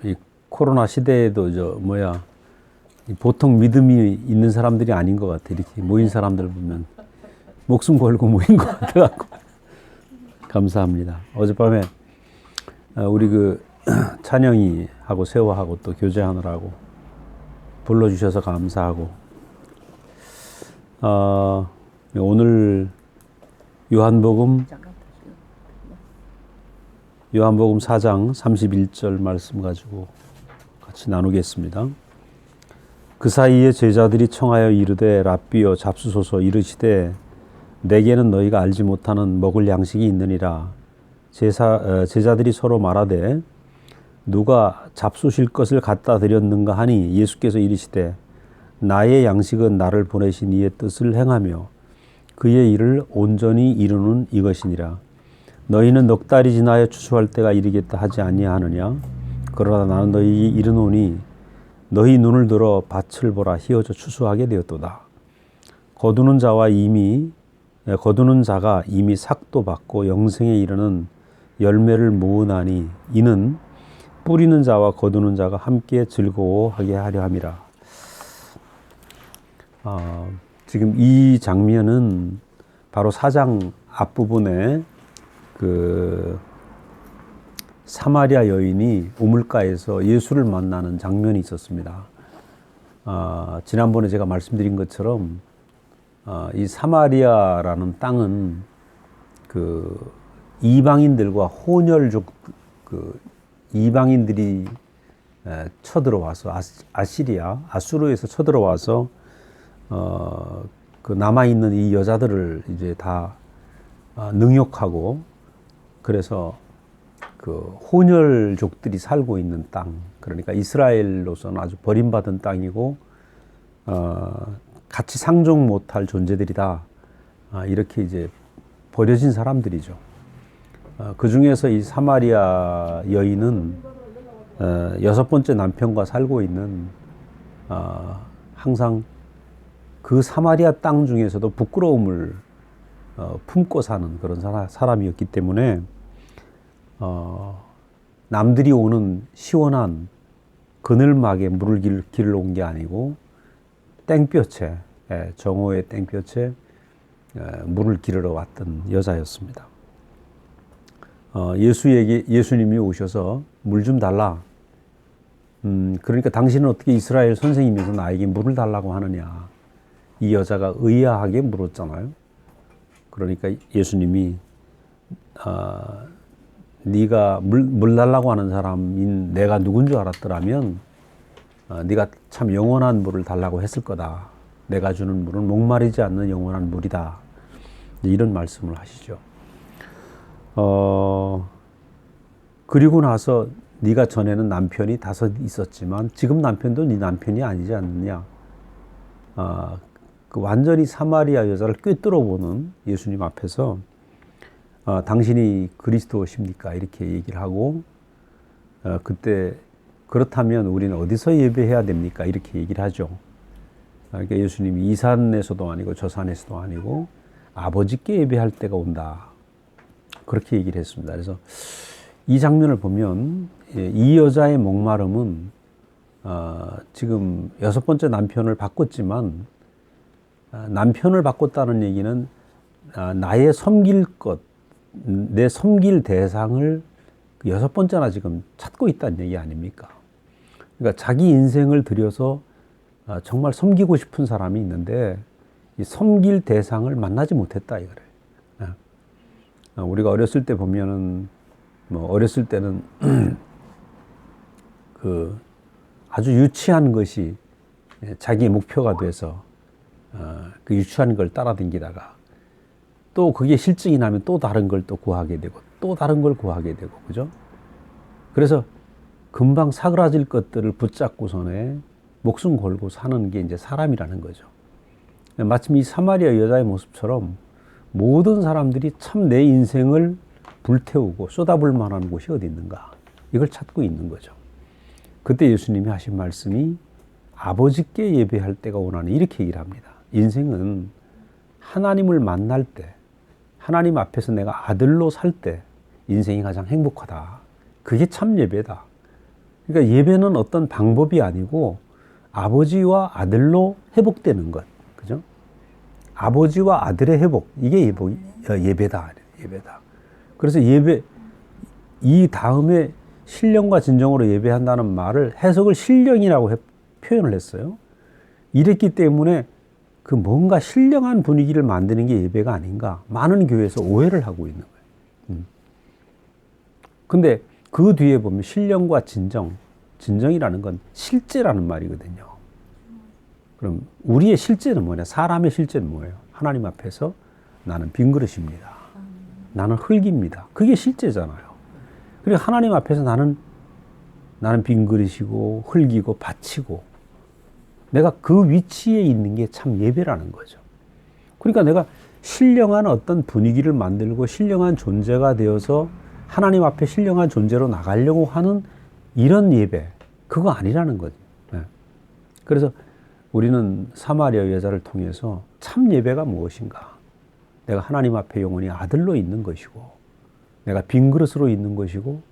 이 코로나 시대에도 이 보통 믿음이 있는 사람들이 아닌 것 같아. 이렇게 모인 사람들 보면 목숨 걸고 모인 것 같아갖고 감사합니다. 어젯밤에 우리 찬영이 하고 세화하고 또 교제하느라고 불러주셔서 감사하고, 오늘 요한복음 4장 31절 말씀 가지고 같이 나누겠습니다. 그 사이에 제자들이 청하여 이르되 랍비여 잡수소서. 이르시되 내게는 너희가 알지 못하는 먹을 양식이 있느니라. 제자들이 서로 말하되 누가 잡수실 것을 갖다 드렸는가 하니 예수께서 이르시되 나의 양식은 나를 보내신 이의 뜻을 행하며 그의 일을 온전히 이루는 이것이니라. 너희는 넉 달이 지나여 추수할 때가 이르겠다 하지 아니하느냐. 그러나 나는 너희에게 이르노니 너희 눈을 들어 밭을 보라. 희어져 추수하게 되었도다. 거두는 자가 이미 삭도 받고 영생에 이르는 열매를 모으나니 이는 뿌리는 자와 거두는 자가 함께 즐거워하게 하려 함이라. 지금 이 장면은 바로 4장 앞부분에 사마리아 여인이 우물가에서 예수를 만나는 장면이 있었습니다. 지난번에 제가 말씀드린 것처럼 이 사마리아라는 땅은 이방인들과 혼혈족 이방인들이 쳐들어와서 아수르에서 쳐들어와서 남아 있는 이 여자들을 이제 다 능욕하고, 그래서 혼혈족들이 살고 있는 땅, 그러니까 이스라엘로서는 아주 버림받은 땅이고 같이 상종 못할 존재들이다. 이렇게 이제 버려진 사람들이죠. 그 중에서 이 사마리아 여인은 6번째 남편과 살고 있는, 항상 그 사마리아 땅 중에서도 부끄러움을 품고 사는 그런 사람이었기 때문에 남들이 오는 시원한 그늘막에 물을 길러 온 게 아니고 땡볕에, 정오의 땡볕에 물을 기르러 왔던 여자였습니다. 예수님이 오셔서 물 좀 달라. 그러니까 당신은 어떻게 이스라엘 선생님이면서 나에게 물을 달라고 하느냐. 이 여자가 의아하게 물었잖아요. 그러니까 예수님이 네가 물 달라고 하는 사람인 내가 누군 줄 알았더라면 네가 참 영원한 물을 달라고 했을 거다. 내가 주는 물은 목마르지 않는 영원한 물이다. 이런 말씀을 하시죠. 그리고 나서 네가 전에는 남편이 5 있었지만 지금 남편도 네 남편이 아니지 않느냐. 완전히 사마리아 여자를 꿰뚫어보는 예수님 앞에서 당신이 그리스도십니까? 이렇게 얘기를 하고, 그때 그렇다면 우리는 어디서 예배해야 됩니까? 이렇게 얘기를 하죠. 그러니까 예수님이 이 산에서도 아니고 저 산에서도 아니고 아버지께 예배할 때가 온다. 그렇게 얘기를 했습니다. 그래서 이 장면을 보면 이 여자의 목마름은 지금 6번째 남편을 바꿨지만, 남편을 바꿨다는 얘기는 나의 섬길 것, 내 섬길 대상을 6번째나 지금 찾고 있다는 얘기 아닙니까? 그러니까 자기 인생을 들여서 정말 섬기고 싶은 사람이 있는데 이 섬길 대상을 만나지 못했다 이거래. 우리가 어렸을 때 보면은 어렸을 때는 아주 유치한 것이 자기의 목표가 돼서 그 유치한 걸 따라다니다가 또 그게 실증이 나면 또 다른 걸 또 구하게 되고 또 다른 걸 구하게 되고, 그죠? 그래서 금방 사그라질 것들을 붙잡고선에 목숨 걸고 사는 게 이제 사람이라는 거죠. 마침 이 사마리아 여자의 모습처럼 모든 사람들이 참 내 인생을 불태우고 쏟아볼 만한 곳이 어디 있는가, 이걸 찾고 있는 거죠. 그때 예수님이 하신 말씀이 아버지께 예배할 때가 오나니 이렇게 얘기를 합니다. 인생은 하나님을 만날 때, 하나님 앞에서 내가 아들로 살 때 인생이 가장 행복하다. 그게 참 예배다. 그러니까 예배는 어떤 방법이 아니고 아버지와 아들로 회복되는 것. 그죠? 아버지와 아들의 회복. 이게 예배다. 예배다. 그래서 예배, 이 다음에 신령과 진정으로 예배한다는 말을 해석을 신령이라고 표현을 했어요. 이랬기 때문에 그 뭔가 신령한 분위기를 만드는 게 예배가 아닌가. 많은 교회에서 오해를 하고 있는 거예요. 근데 그 뒤에 보면 신령과 진정이라는 건 실제라는 말이거든요. 그럼 우리의 실제는 뭐냐? 사람의 실제는 뭐예요? 하나님 앞에서 나는 빈 그릇입니다. 나는 흙입니다. 그게 실제잖아요. 그리고 하나님 앞에서 나는 빈 그릇이고 흙이고 밭이고 내가 그 위치에 있는 게 참 예배라는 거죠. 그러니까 내가 신령한 어떤 분위기를 만들고 신령한 존재가 되어서 하나님 앞에 신령한 존재로 나가려고 하는 이런 예배, 그거 아니라는 거죠. 네. 그래서 우리는 사마리아 여자를 통해서 참 예배가 무엇인가? 내가 하나님 앞에 영원히 아들로 있는 것이고 내가 빈 그릇으로 있는 것이고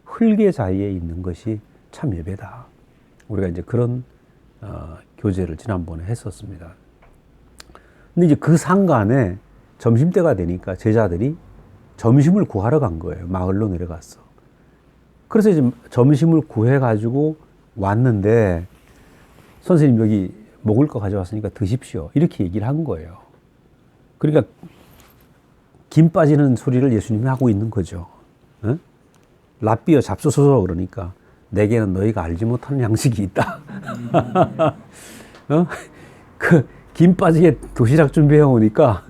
흙의 자리에 있는 것이 참 예배다. 우리가 이제 그런 교제를 지난번에 했었습니다. 근데 이제 그 상간에 점심때가 되니까 제자들이 점심을 구하러 간 거예요. 마을로 내려갔어. 그래서 이제 점심을 구해가지고 왔는데 선생님 여기 먹을 거 가져왔으니까 드십시오. 이렇게 얘기를 한 거예요. 그러니까 김 빠지는 소리를 예수님이 하고 있는 거죠. 어? 랍비어 잡수소서 그러니까 내게는 너희가 알지 못하는 양식이 있다. 어? 그 김 빠지게 도시락 준비해 오니까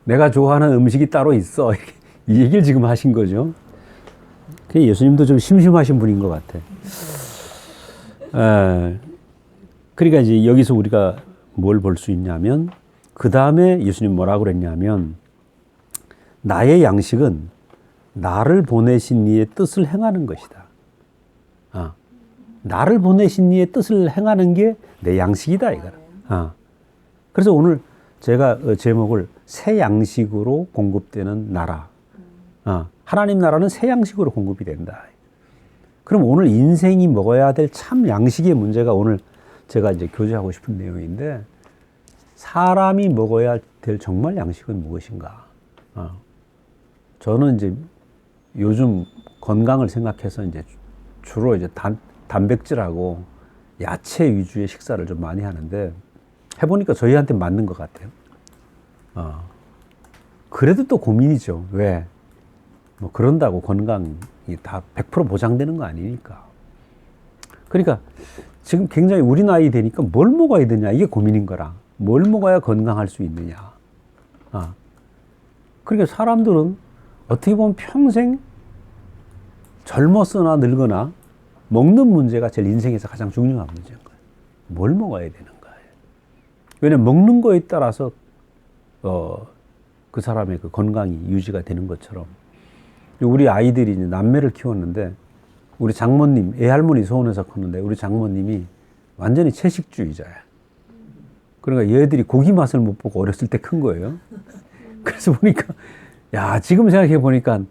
내가 좋아하는 음식이 따로 있어. 이 얘기를 지금 하신 거죠. 예수님도 좀 심심하신 분인 것 같아. 그러니까 이제 여기서 우리가 뭘 볼 수 있냐면 그 다음에 예수님 뭐라고 그랬냐면 나의 양식은 나를 보내신 이의 뜻을 행하는 것이다. 나를 보내신 이의 뜻을 행하는 게 내 양식이다 이거라. 그래서 오늘 제가 제목을 새 양식으로 공급되는 나라. 하나님 나라는 새 양식으로 공급이 된다. 그럼 오늘 인생이 먹어야 될 참 양식의 문제가 오늘 제가 이제 교제하고 싶은 내용인데 사람이 먹어야 될 정말 양식은 무엇인가? 저는 이제 요즘 건강을 생각해서 이제 주로 이제 단백질하고 야채 위주의 식사를 좀 많이 하는데 해보니까 저희한테 맞는 것 같아요. 그래도 또 고민이죠. 왜? 뭐 그런다고 건강이 다 100% 보장되는 거 아니니까. 그러니까 지금 굉장히 우리 나이 되니까 뭘 먹어야 되냐 이게 고민인 거라. 뭘 먹어야 건강할 수 있느냐. 그러니까 사람들은 어떻게 보면 평생 젊었으나 늙거나 먹는 문제가 제일 인생에서 가장 중요한 문제인 거예요. 뭘 먹어야 되는가. 왜냐면 먹는 거에 따라서 그 사람의 그 건강이 유지가 되는 것처럼 우리 아이들이 이제 남매를 키웠는데 우리 장모님, 애할머니 소원해서 컸는데 우리 장모님이 완전히 채식주의자야. 그러니까 얘들이 고기 맛을 못 보고 어렸을 때 큰 거예요. 그래서 보니까 야 지금 생각해 보니까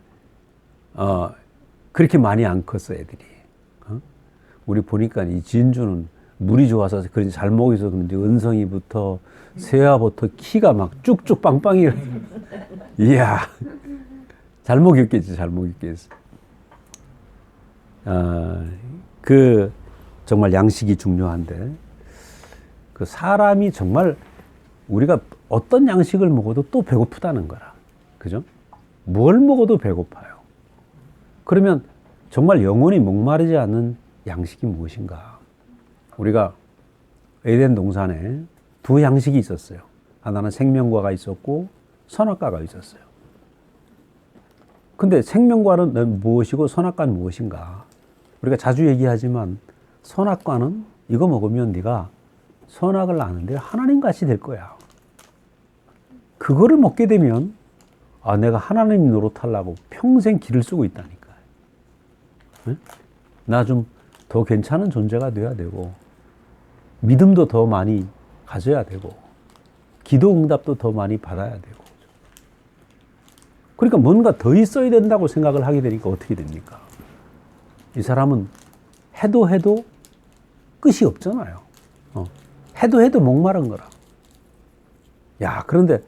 그렇게 많이 안 컸어 애들이. 우리 보니까 이 진주는 물이 좋아서 그런지 잘 먹여서 그런지 은성이부터 세아부터 키가 막 쭉쭉 빵빵이. 이야 잘 먹였겠지. 그 정말 양식이 중요한데 그 사람이 정말 우리가 어떤 양식을 먹어도 또 배고프다는 거라. 그죠? 뭘 먹어도 배고파요. 그러면 정말 영원히 목마르지 않는 양식이 무엇인가? 우리가 에덴 동산에 두 양식이 있었어요. 하나는 생명과가 있었고 선악과가 있었어요. 근데 생명과는 무엇이고 선악과는 무엇인가? 우리가 자주 얘기하지만 선악과는 이거 먹으면 네가 선악을 아는데 하나님같이 될 거야. 그거를 먹게 되면 내가 하나님 노릇하려고 평생 기를 쓰고 있다니까. 나 좀 더 괜찮은 존재가 돼야 되고 믿음도 더 많이 가져야 되고 기도 응답도 더 많이 받아야 되고 그러니까 뭔가 더 있어야 된다고 생각을 하게 되니까 어떻게 됩니까? 이 사람은 해도 끝이 없잖아요. 해도 목마른 거라. 야, 그런데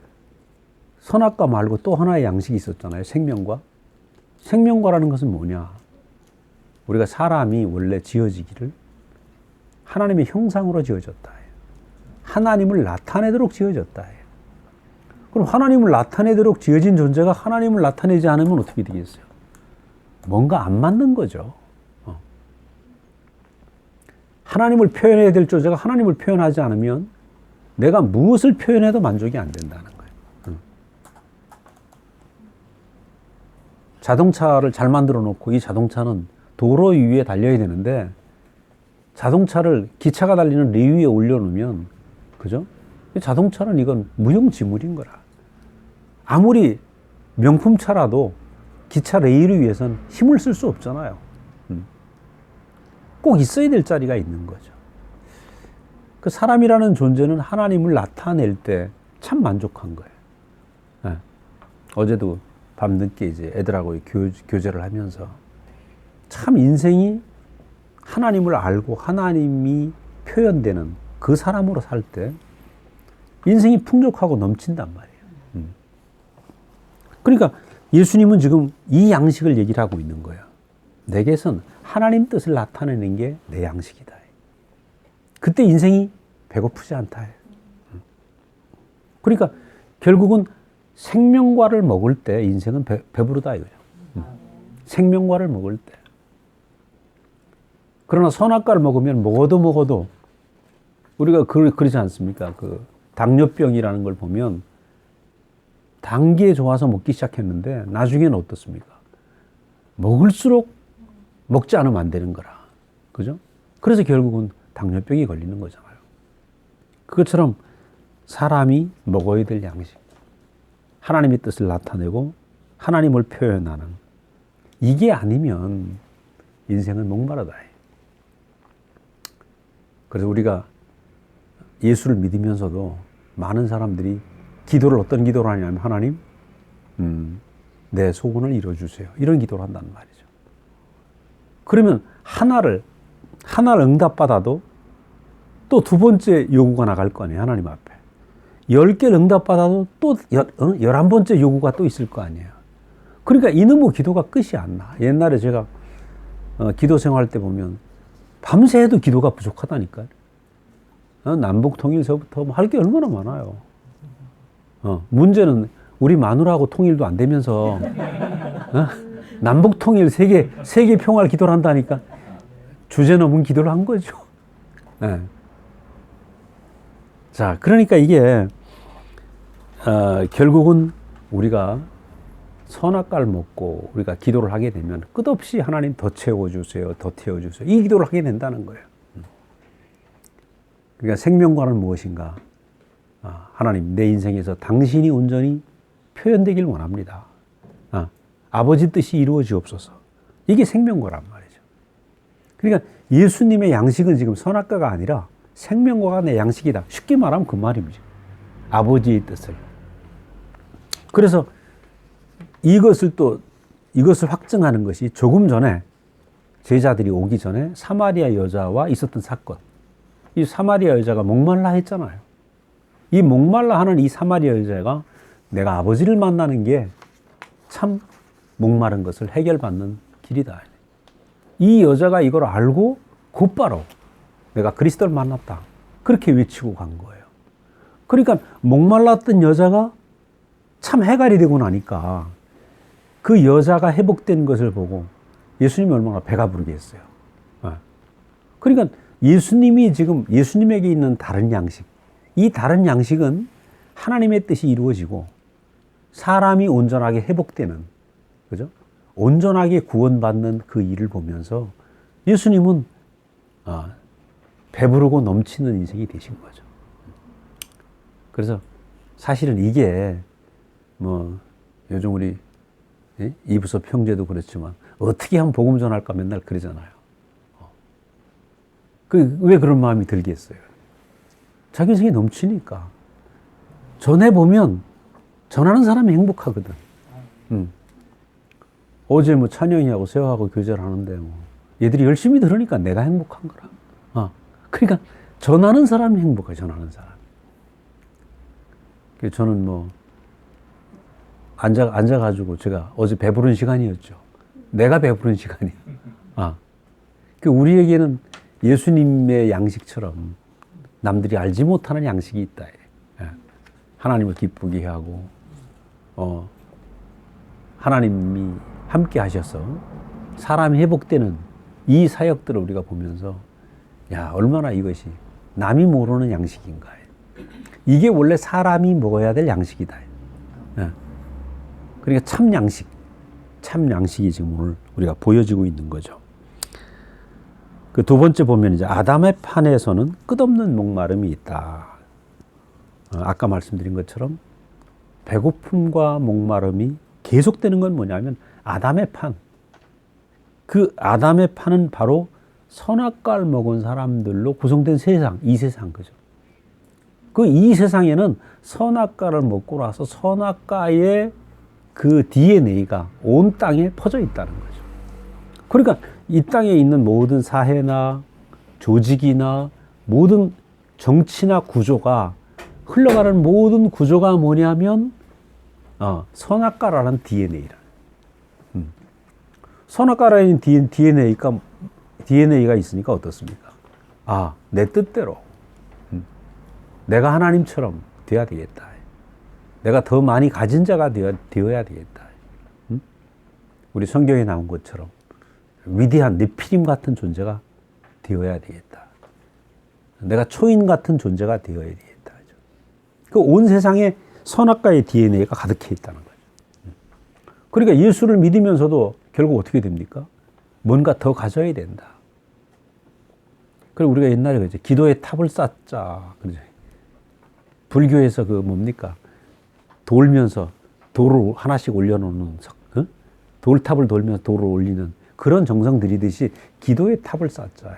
선악과 말고 또 하나의 양식이 있었잖아요. 생명과. 생명과라는 것은 뭐냐? 우리가 사람이 원래 지어지기를 하나님의 형상으로 지어졌다. 하나님을 나타내도록 지어졌다. 그럼 하나님을 나타내도록 지어진 존재가 하나님을 나타내지 않으면 어떻게 되겠어요? 뭔가 안 맞는 거죠. 하나님을 표현해야 될 존재가 하나님을 표현하지 않으면 내가 무엇을 표현해도 만족이 안 된다는 거예요. 자동차를 잘 만들어 놓고 이 자동차는 도로 위에 달려야 되는데 자동차를 기차가 달리는 레 위에 올려놓으면 그죠? 자동차는 이건 무용지물인 거라. 아무리 명품차라도 기차 레일을 위해서는 힘을 쓸 수 없잖아요. 꼭 있어야 될 자리가 있는 거죠. 그 사람이라는 존재는 하나님을 나타낼 때 참 만족한 거예요. 네. 어제도 밤늦게 이제 애들하고 교제를 하면서 참 인생이 하나님을 알고 하나님이 표현되는 그 사람으로 살 때 인생이 풍족하고 넘친단 말이에요. 그러니까 예수님은 지금 이 양식을 얘기를 하고 있는 거예요. 내게선 하나님 뜻을 나타내는 게 내 양식이다. 그때 인생이 배고프지 않다. 그러니까 결국은 생명과를 먹을 때 인생은 배부르다 이거죠. 생명과를 먹을 때. 그러나 선악과를 먹으면 먹어도 우리가 그러지 않습니까? 그 당뇨병이라는 걸 보면 단기에 좋아서 먹기 시작했는데 나중에는 어떻습니까? 먹을수록 먹지 않으면 안 되는 거라. 그죠? 그래서 결국은 당뇨병이 걸리는 거잖아요. 그것처럼 사람이 먹어야 될 양식. 하나님의 뜻을 나타내고 하나님을 표현하는 이게 아니면 인생은 목마르다. 그래서 우리가 예수를 믿으면서도 많은 사람들이 기도를 어떤 기도를 하냐면 하나님 내 소원을 이루어주세요. 이런 기도를 한단 말이죠. 그러면 하나를 응답받아도 또 두 번째 요구가 나갈 거 아니에요. 하나님 앞에. 10개를 응답받아도 또 11번째 요구가 또 있을 거 아니에요. 그러니까 이놈의 기도가 끝이 안 나. 옛날에 제가 기도 생활할 때 보면 밤새 해도 기도가 부족하다니까요. 남북 통일서부터 할 게 얼마나 많아요. 문제는 우리 마누라하고 통일도 안 되면서 남북 통일 세계 평화를 기도를 한다니까 주제 넘은 기도를 한 거죠. 네. 자, 그러니까 이게 결국은 우리가 선악과를 먹고 우리가 기도를 하게 되면 끝없이 하나님 더 채워주세요, 더 태워주세요. 이 기도를 하게 된다는 거예요. 그러니까 생명과는 무엇인가? 하나님, 내 인생에서 당신이 온전히 표현되길 원합니다. 아버지 뜻이 이루어지옵소서. 이게 생명과란 말이죠. 그러니까 예수님의 양식은 지금 선악과가 아니라 생명과가 내 양식이다. 쉽게 말하면 그 말입니다. 아버지의 뜻을. 그래서 이것을 확증하는 것이 조금 전에 제자들이 오기 전에 사마리아 여자와 있었던 사건. 이 사마리아 여자가 목말라 했잖아요. 이 목말라 하는 이 사마리아 여자가 내가 아버지를 만나는 게 참 목마른 것을 해결받는 길이다. 이 여자가 이걸 알고 곧바로 내가 그리스도를 만났다. 그렇게 외치고 간 거예요. 그러니까 목말랐던 여자가 참 해갈이 되고 나니까 그 여자가 회복된 것을 보고 예수님이 얼마나 배가 부르겠어요. 그러니까 예수님이 지금 예수님에게 있는 다른 양식, 이 다른 양식은 하나님의 뜻이 이루어지고 사람이 온전하게 회복되는, 그죠? 온전하게 구원받는 그 일을 보면서 예수님은 배부르고 넘치는 인생이 되신 거죠. 그래서 사실은 이게 요즘 우리 이부섭 형제도 그렇지만 어떻게 하면 복음 전할까 맨날 그러잖아요. 왜 그런 마음이 들겠어요? 자기 인생이 넘치니까. 전해보면 전하는 사람이 행복하거든. 어제 찬영이하고 세화하고 교제를 하는데 얘들이 열심히 들으니까 내가 행복한 거라. 그러니까 전하는 사람이 행복해, 전하는 사람. 저는 뭐 앉아가지고 제가 어제 배부른 시간이었죠. 내가 배부른 시간이야. 우리에게는 예수님의 양식처럼 남들이 알지 못하는 양식이 있다. 하나님을 기쁘게 하고, 하나님이 함께 하셔서 사람이 회복되는 이 사역들을 우리가 보면서, 야, 얼마나 이것이 남이 모르는 양식인가. 이게 원래 사람이 먹어야 될 양식이다. 그러니까 참 양식이 지금 오늘 우리가 보여지고 있는 거죠. 그 두 번째 보면 이제 아담의 판에서는 끝없는 목마름이 있다. 아까 말씀드린 것처럼 배고픔과 목마름이 계속되는 건 뭐냐면 아담의 판. 그 아담의 판은 바로 선악과를 먹은 사람들로 구성된 세상, 이 세상, 그죠? 그 이 세상에는 선악과를 먹고 나서 선악과의 그 DNA가 온 땅에 퍼져 있다는 거죠. 그러니까 이 땅에 있는 모든 사회나 조직이나 모든 정치나 구조가 흘러가는 모든 구조가 뭐냐면 선악과라는 DNA라. 선악과라는 DNA가 있으니까 어떻습니까? 내 뜻대로 내가 하나님처럼 되어야 되겠다. 내가 더 많이 가진 자가 되어야 되겠다. 우리 성경에 나온 것처럼 위대한 네피림 같은 존재가 되어야 되겠다. 내가 초인 같은 존재가 되어야 되겠다. 그 온 세상에 선악과의 DNA가 가득해 있다는 거죠. 그러니까 예수를 믿으면서도 결국 어떻게 됩니까? 뭔가 더 가져야 된다. 그리고 우리가 옛날에 그랬죠. 기도의 탑을 쌓자. 그러죠. 불교에서 그 뭡니까? 돌면서 돌을 하나씩 올려놓는, 돌탑을 돌면서 돌을 올리는 그런 정성 들이듯이 기도의 탑을 쌓자.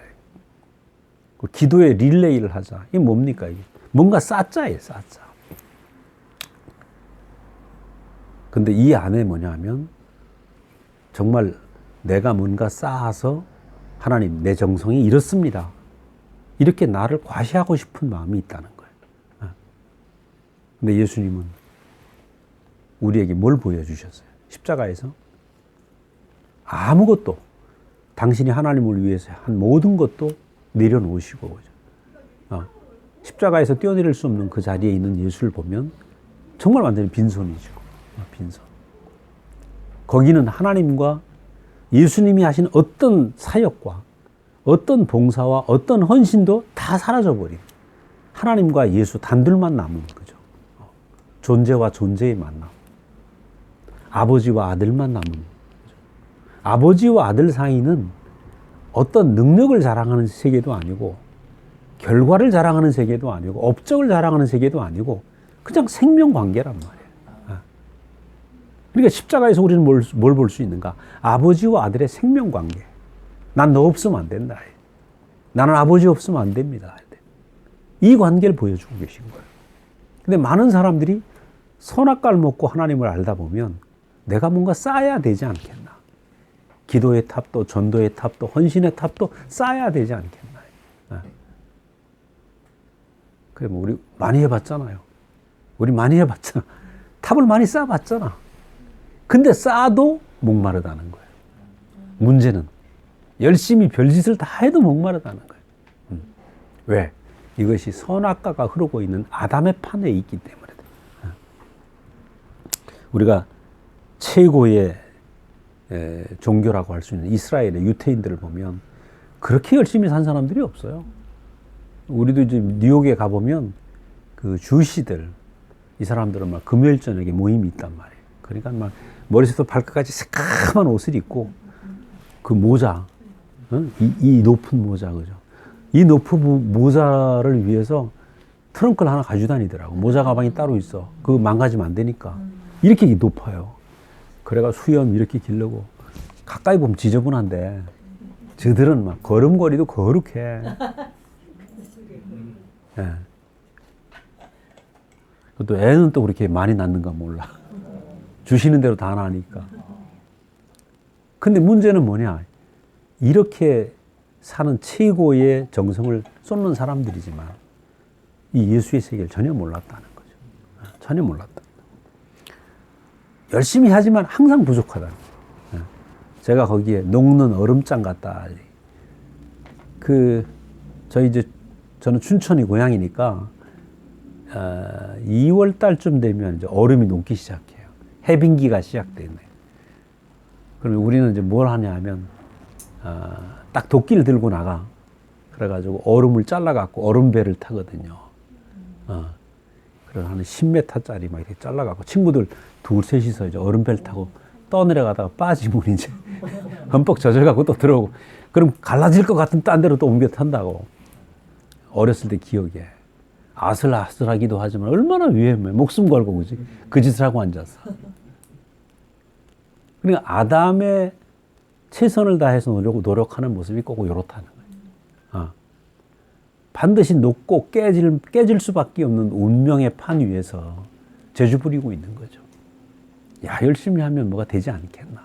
기도의 릴레이를 하자. 이게 뭡니까? 이게 뭔가 쌓자예요, 쌓자. 근데 이 안에 뭐냐면 정말 내가 뭔가 쌓아서 하나님, 내 정성이 이렇습니다. 이렇게 나를 과시하고 싶은 마음이 있다는 거예요. 근데 예수님은 우리에게 뭘 보여주셨어요? 십자가에서 아무것도 당신이 하나님을 위해서 한 모든 것도 내려놓으시고, 그죠? 십자가에서 뛰어내릴 수 없는 그 자리에 있는 예수를 보면 정말 완전히 빈손이죠. 빈손. 거기는 하나님과 예수님이 하신 어떤 사역과 어떤 봉사와 어떤 헌신도 다 사라져버린 하나님과 예수 단둘만 남은 거죠. 존재와 존재의 만남. 아버지와 아들만 남은 거죠. 아버지와 아들 사이는 어떤 능력을 자랑하는 세계도 아니고 결과를 자랑하는 세계도 아니고 업적을 자랑하는 세계도 아니고 그냥 생명관계란 말이에요. 그러니까 십자가에서 우리는 뭘 볼 수 있는가? 아버지와 아들의 생명관계. 난 너 없으면 안 된다. 나는 아버지 없으면 안 됩니다. 이 관계를 보여주고 계신 거예요. 근데 많은 사람들이 선악과를 먹고 하나님을 알다 보면 내가 뭔가 쌓아야 되지 않겠나. 기도의 탑도 전도의 탑도 헌신의 탑도 쌓아야 되지 않겠나. 그래, 뭐 우리 많이 해봤잖아요. 우리 많이 해봤잖아. 탑을 많이 쌓아봤잖아. 근데 쌓아도 목마르다는 거예요. 문제는 열심히 별짓을 다 해도 목마르다는 거예요. 왜? 이것이 선악과가 흐르고 있는 아담의 판에 있기 때문에. 우리가 최고의 종교라고 할 수 있는 이스라엘의 유태인들을 보면 그렇게 열심히 산 사람들이 없어요. 우리도 이제 뉴욕에 가보면 그 주시들, 이 사람들은 막 금요일 저녁에 모임이 있단 말이에요. 그러니까 막 머리부터 발끝까지 새까만 옷을 입고 그 모자, 이 높은 모자, 그죠? 이 높은 모자를 위해서 트렁크를 하나 가지고 다니더라고. 모자 가방이 따로 있어. 그거 망가지면 안 되니까. 이렇게 높아요. 그래가 수염 이렇게 기르고 가까이 보면 지저분한데 저들은 막 걸음걸이도 거룩해. 예. 또 애는 또 그렇게 많이 낳는가 몰라. 주시는 대로 다 나니까. 근데 문제는 뭐냐? 이렇게 사는 최고의 정성을 쏟는 사람들이지만 이 예수의 세계를 전혀 몰랐다는 거죠. 전혀 몰랐다. 열심히 하지만 항상 부족하다. 제가 거기에 녹는 얼음장 같다. 저는 춘천이 고향이니까 2월 달쯤 되면 이제 얼음이 녹기 시작해요. 해빙기가 시작되네. 그러면 우리는 이제 뭘 하냐 하면 딱 도끼를 들고 나가. 그래가지고 얼음을 잘라갖고 얼음배를 타거든요. 그래서 한 10m짜리 막 이렇게 잘라갖고 친구들 둘, 셋이서 이제 얼음배를 타고 떠내려가다가 빠지면 이제 흠뻑 젖어갖고 또 들어오고. 그럼 갈라질 것 같은 딴 데로 또 옮겨 탄다고. 어렸을 때 기억에. 아슬아슬하기도 하지만 얼마나 위험해. 목숨 걸고 그지? 그 짓을 하고 앉았어. 그러니까 아담의 최선을 다해서 노력하는 모습이 꼭 이렇다는 거예요. 반드시 녹고 깨질 수밖에 없는 운명의 판 위에서 재주 부리고 있는 거죠. 야, 열심히 하면 뭐가 되지 않겠나.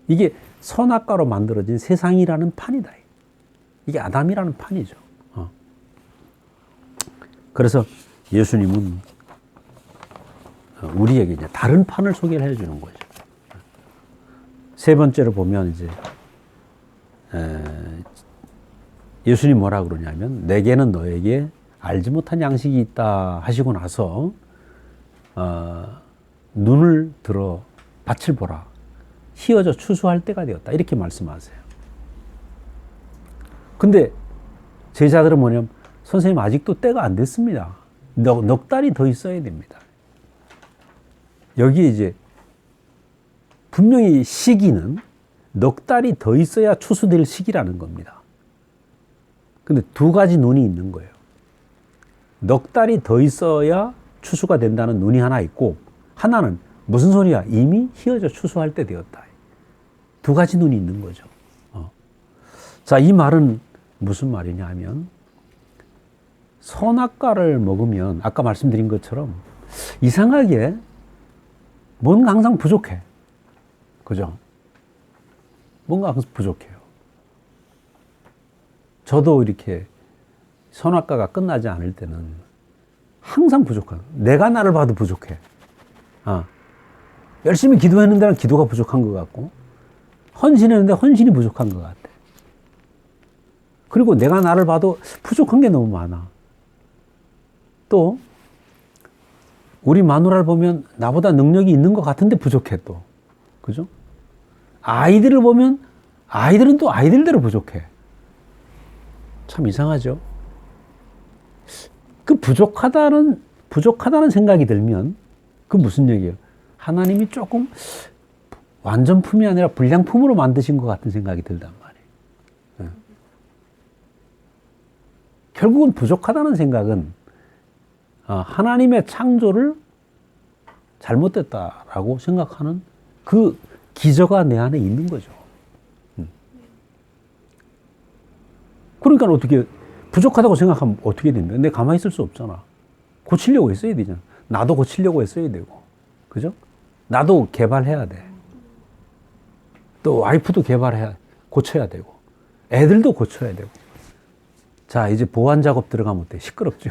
이게 선악과로 만들어진 세상이라는 판이다. 이게 아담이라는 판이죠. 그래서 예수님은 우리에게 이제 다른 판을 소개를 해주는 거죠. 세 번째로 보면 이제 예수님 뭐라 그러냐면 내게는 너에게 알지 못한 양식이 있다 하시고 나서 눈을 들어 밭을 보라. 휘어져 추수할 때가 되었다. 이렇게 말씀하세요. 근데 제자들은 뭐냐면 선생님 아직도 때가 안 됐습니다. 넉 달이 더 있어야 됩니다. 여기에 이제 분명히 시기는 넉 달이 더 있어야 추수될 시기라는 겁니다. 근데 두 가지 눈이 있는 거예요. 넉 달이 더 있어야 추수가 된다는 눈이 하나 있고 하나는 무슨 소리야? 이미 휘어져 추수할 때 되었다. 두 가지 눈이 있는 거죠. 자, 이 말은 무슨 말이냐 하면 선악과를 먹으면 아까 말씀드린 것처럼 이상하게 뭔가 항상 부족해. 그죠? 뭔가 항상 부족해요. 저도 이렇게 선악과가 끝나지 않을 때는 항상 부족한. 내가 나를 봐도 부족해. 열심히 기도했는데는 기도가 부족한 것 같고 헌신했는데 헌신이 부족한 것 같아. 그리고 내가 나를 봐도 부족한 게 너무 많아. 또 우리 마누라를 보면 나보다 능력이 있는 것 같은데 부족해 또. 그죠? 아이들을 보면 아이들은 또 아이들대로 부족해. 참 이상하죠? 그 부족하다는 생각이 들면 그 무슨 얘기예요? 하나님이 조금 완전품이 아니라 불량품으로 만드신 것 같은 생각이 들단 말이에요. 결국은 부족하다는 생각은 하나님의 창조를 잘못됐다라고 생각하는 그 기저가 내 안에 있는 거죠. 그러니까 어떻게 부족하다고 생각하면 어떻게 됩니까? 내가 가만히 있을 수 없잖아. 고치려고 했어야 되잖아. 나도 고치려고 했어야 되고. 그죠? 나도 개발해야 돼. 또 와이프도 고쳐야 되고. 애들도 고쳐야 되고. 자, 이제 보완 작업 들어가면 어때? 시끄럽죠?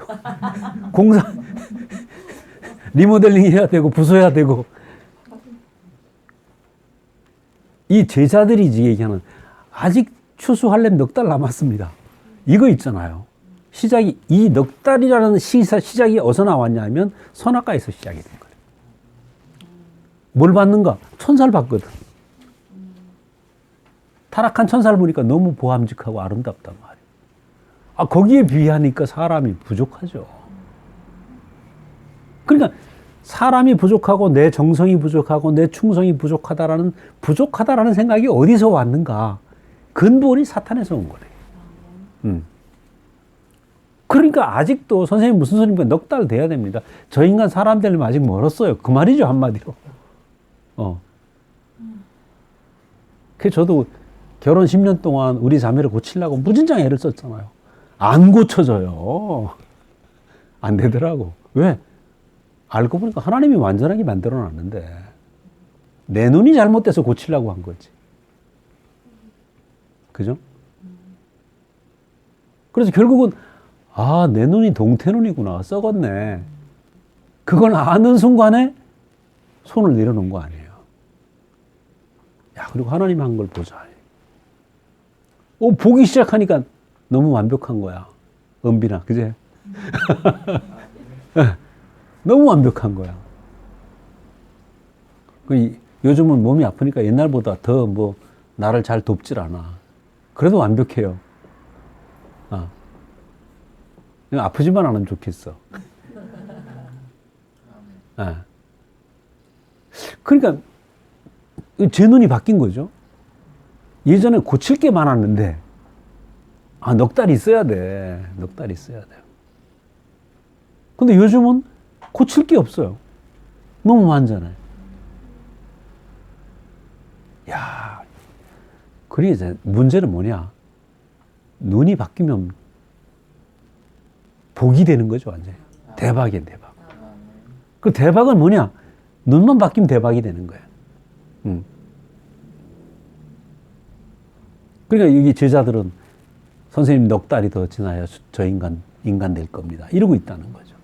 공사, 리모델링 해야 되고, 부숴야 되고. 이 제자들이 얘기하는, 아직 추수하려면 넉 달 남았습니다. 이거 있잖아요. 시작이, 이 넉 달이라는 시작이 어디서 나왔냐면, 선악과에서 시작이 된 거예요. 뭘 받는가? 천사를 받거든. 타락한 천사를 보니까 너무 보암직하고 아름답단 말이에요. 거기에 비하니까 사람이 부족하죠. 그러니까 사람이 부족하고 내 정성이 부족하고 내 충성이 부족하다라는 생각이 어디서 왔는가? 근본이 사탄에서 온 거래요. 그러니까 아직도 선생님 무슨 소리입니까? 넉 달 돼야 됩니다. 저 인간 사람 되려면 아직 멀었어요. 그 말이죠, 한마디로. 그래서 저도 결혼 10년 동안 우리 자매를 고치려고 무진장 애를 썼잖아요. 안 고쳐져요. 안 되더라고. 왜? 알고 보니까 하나님이 완전하게 만들어 놨는데 내 눈이 잘못돼서 고치려고 한 거지. 그죠? 그래서 결국은 내 눈이 동태눈이구나. 썩었네. 그걸 아는 순간에 손을 내려놓은 거 아니에요. 야, 그리고 하나님이 한 걸 보자. 보기 시작하니까 너무 완벽한 거야. 은빈아, 그제? 너무 완벽한 거야. 요즘은 몸이 아프니까 옛날보다 더 나를 잘 돕질 않아. 그래도 완벽해요. 아프지만 않으면 좋겠어. 그러니까 제 눈이 바뀐 거죠. 예전에 고칠 게 많았는데 넉 달 있어야 돼. 넉 달 있어야 돼. 근데 요즘은 고칠 게 없어요. 너무 완전해. 야, 그러니 이제 문제는 뭐냐? 눈이 바뀌면 복이 되는 거죠, 완전히. 대박이야, 대박. 그 대박은 뭐냐? 눈만 바뀌면 대박이 되는 거야. 그러니까 여기 제자들은 선생님 넉 달이 더 지나야 저 인간 될 겁니다. 이러고 있다는 거죠.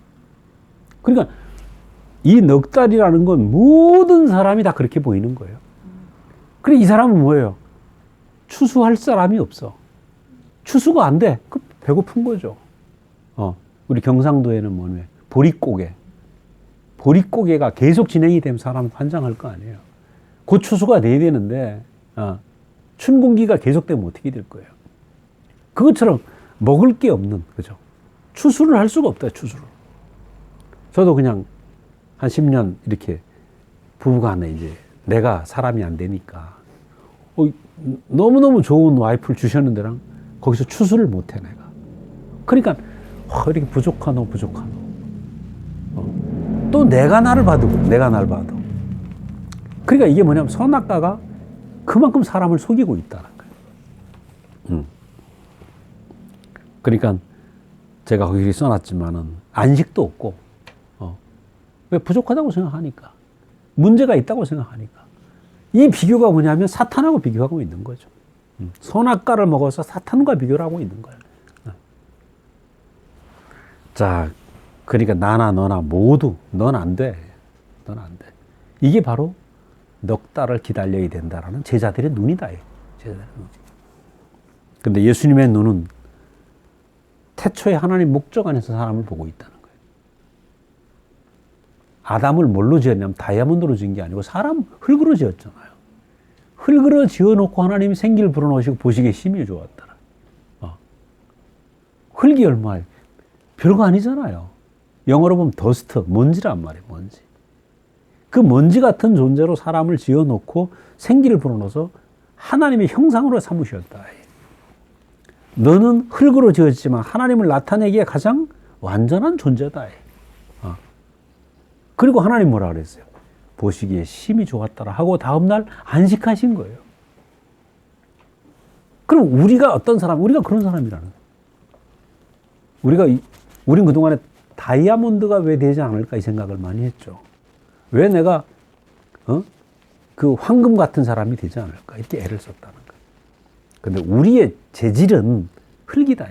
그러니까 이 넉 달이라는 건 모든 사람이 다 그렇게 보이는 거예요. 그래, 이 사람은 뭐예요? 추수할 사람이 없어. 추수가 안 돼. 그 배고픈 거죠. 우리 경상도에는 뭐냐? 보릿고개. 보릿고개가 계속 진행이 되면 사람은 환장할 거 아니에요. 곧 추수가 돼야 되는데, 춘궁기가 계속되면 어떻게 될 거예요? 그것처럼 먹을 게 없는, 그죠? 추수를 할 수가 없다, 추수를. 저도 그냥 한 10년 이렇게 부부간에 이제 내가 사람이 안 되니까, 너무너무 좋은 와이프를 주셨는데랑 거기서 추수를 못 해, 내가. 그러니까, 이렇게 부족하노. 또 내가 나를 봐도. 그러니까 이게 뭐냐면 선악과가 그만큼 사람을 속이고 있다는 거예요. 그러니까 제가 거기 써놨지만은 안식도 없고, 왜 부족하다고 생각하니까. 문제가 있다고 생각하니까. 이 비교가 뭐냐면 사탄하고 비교하고 있는 거죠. 선악과를 먹어서 사탄과 비교를 하고 있는 거예요. 자, 그러니까 나나 너나 모두 넌 안 돼. 이게 바로 넉 달을 기다려야 된다라는 제자들의 눈이다. 제자들의 눈. 근데 예수님의 눈은 태초에 하나님 목적 안에서 사람을 보고 있다는 거예요. 아담을 뭘로 지었냐면 다이아몬드로 지은 게 아니고 사람 흙으로 지었잖아요. 흙으로 지어놓고 하나님이 생기를 불어넣으시고 보시기에 심히 좋았더라. 흙이 얼마예요? 별거 아니잖아요. 영어로 보면 더스트, 먼지란 말이에요, 먼지. 그 먼지 같은 존재로 사람을 지어놓고 생기를 불어넣어서 하나님의 형상으로 삼으셨다. 너는 흙으로 지었지만 하나님을 나타내기에 가장 완전한 존재다. 그리고 하나님 뭐라 그랬어요? 보시기에 심히 좋았더라 하고 다음날 안식하신 거예요. 그럼 우리가 어떤 사람, 우리가 그런 사람이라는 거예요. 우린 그동안에 다이아몬드가 왜 되지 않을까 이 생각을 많이 했죠. 왜 내가 그 황금 같은 사람이 되지 않을까 이렇게 애를 썼다는 거예요. 근데 우리의 재질은 흙이다.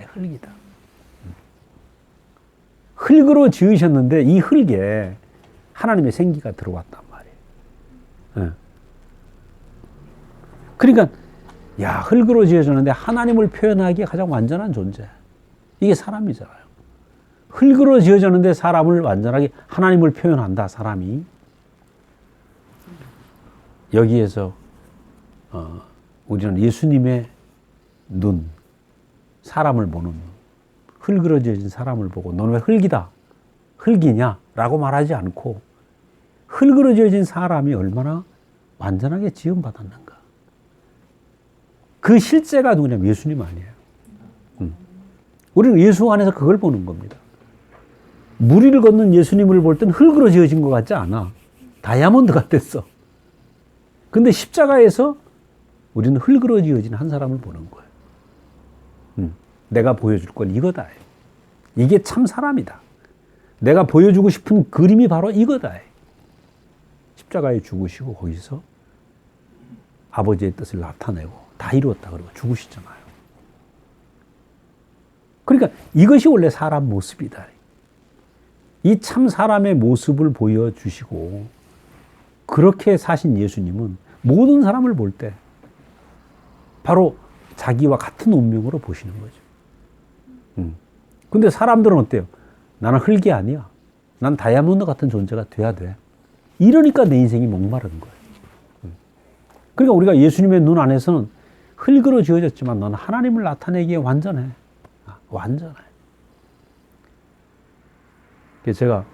흙으로 지으셨는데 이 흙에 하나님의 생기가 들어왔단 말이에요. 그러니까 흙으로 지어졌는데 하나님을 표현하기에 가장 완전한 존재. 이게 사람이잖아요. 흙으로 지어졌는데 사람을 완전하게 하나님을 표현한다, 사람이. 여기에서 우리는 예수님의 눈, 사람을 보는 눈, 흙으로 지어진 사람을 보고 너는 왜 흙이다, 흙이냐 라고 말하지 않고 흙으로 지어진 사람이 얼마나 완전하게 지음받았는가. 그 실제가 누구냐면 예수님 아니에요. 우리는 예수 안에서 그걸 보는 겁니다. 물 위를 걷는 예수님을 볼 땐 흙으로 지어진 것 같지 않아. 다이아몬드 같았어. 근데 십자가에서 우리는 흙으로 지어진 한 사람을 보는 거예요. 내가 보여줄 건 이거다. 이게 참 사람이다. 내가 보여주고 싶은 그림이 바로 이거다. 십자가에 죽으시고 거기서 아버지의 뜻을 나타내고 다 이루었다 그러고 죽으시잖아요. 그러니까 이것이 원래 사람 모습이다. 이 참 사람의 모습을 보여주시고 그렇게 사신 예수님은 모든 사람을 볼 때 바로 자기와 같은 운명으로 보시는 거죠. 근데 사람들은 어때요? 나는 흙이 아니야. 난 다이아몬드 같은 존재가 돼야 돼. 이러니까 내 인생이 목마른 거예요. 그러니까 우리가 예수님의 눈 안에서는 흙으로 지어졌지만 너는 하나님을 나타내기에 완전해. 완전해. 제가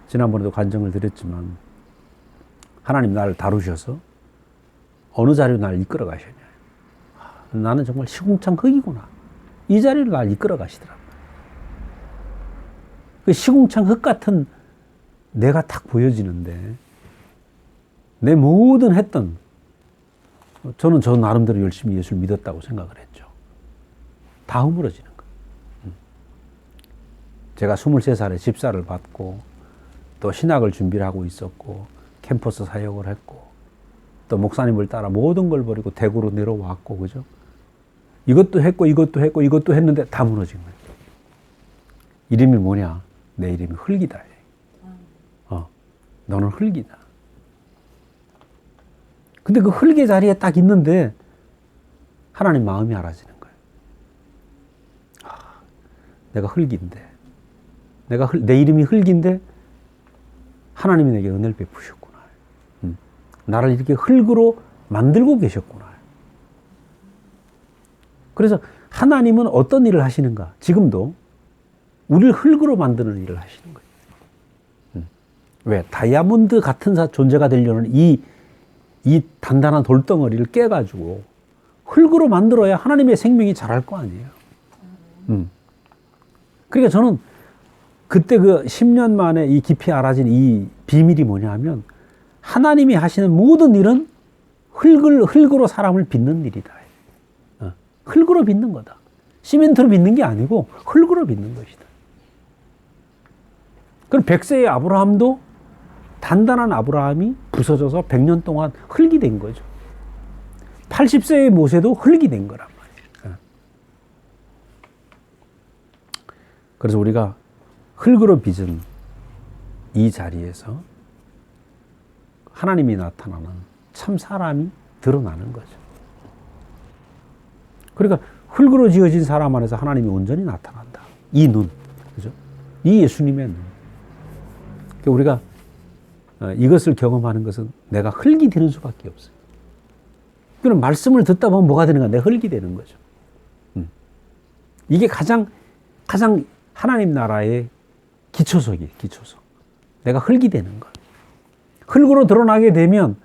지난번에도 간증을 드렸지만 하나님 나를 다루셔서 어느 자리로 나를 이끌어 가셨냐. 나는 정말 시궁창 흙이구나. 이 자리로 나를 이끌어 가시더라고요. 그 시궁창 흙 같은 내가 딱 보여지는데 내 모든 했던 저는 저 나름대로 열심히 예수를 믿었다고 생각을 했죠. 다 허물어지는 거예요. 제가 23살에 집사를 받고 또 신학을 준비를 하고 있었고 캠퍼스 사역을 했고 또 목사님을 따라 모든 걸 버리고 대구로 내려왔고 그죠? 이것도 했고 이것도 했고 이것도 했는데 다 무너진 거예요. 이름이 뭐냐? 내 이름이 흙이다. 너는 흙이다. 근데 그 흙의 자리에 딱 있는데 하나님 마음이 알아지는 거예요. 내가 흙인데 내 이름이 흙인데 하나님이 내게 은혜를 베푸셨구나. 나를 이렇게 흙으로 만들고 계셨구나. 그래서 하나님은 어떤 일을 하시는가? 지금도 우리를 흙으로 만드는 일을 하시는 거예요. 왜? 다이아몬드 같은 존재가 되려는 이 단단한 돌덩어리를 깨가지고 흙으로 만들어야 하나님의 생명이 자랄 거 아니에요. 그러니까 저는 그때 그 10년 만에 이 깊이 알아진 이 비밀이 뭐냐 하면 하나님이 하시는 모든 일은 흙으로 사람을 빚는 일이다. 흙으로 빚는 거다. 시멘트로 빚는 게 아니고 흙으로 빚는 것이다. 그럼 100세의 아브라함도 단단한 아브라함이 부서져서 100년 동안 흙이 된 거죠. 80세의 모세도 흙이 된 거란 말이에요. 그래서 우리가 흙으로 빚은 이 자리에서 하나님이 나타나는 참 사람이 드러나는 거죠. 그러니까 흙으로 지어진 사람 안에서 하나님이 온전히 나타난다. 이 눈, 그죠? 이 예수님의 눈. 그러니까 우리가 이것을 경험하는 것은 내가 흙이 되는 수밖에 없어요. 그럼 말씀을 듣다 보면 뭐가 되는가? 내가 흙이 되는 거죠. 이게 가장 하나님 나라의 기초석이에요. 기초석. 내가 흙이 되는 것. 흙으로 드러나게 되면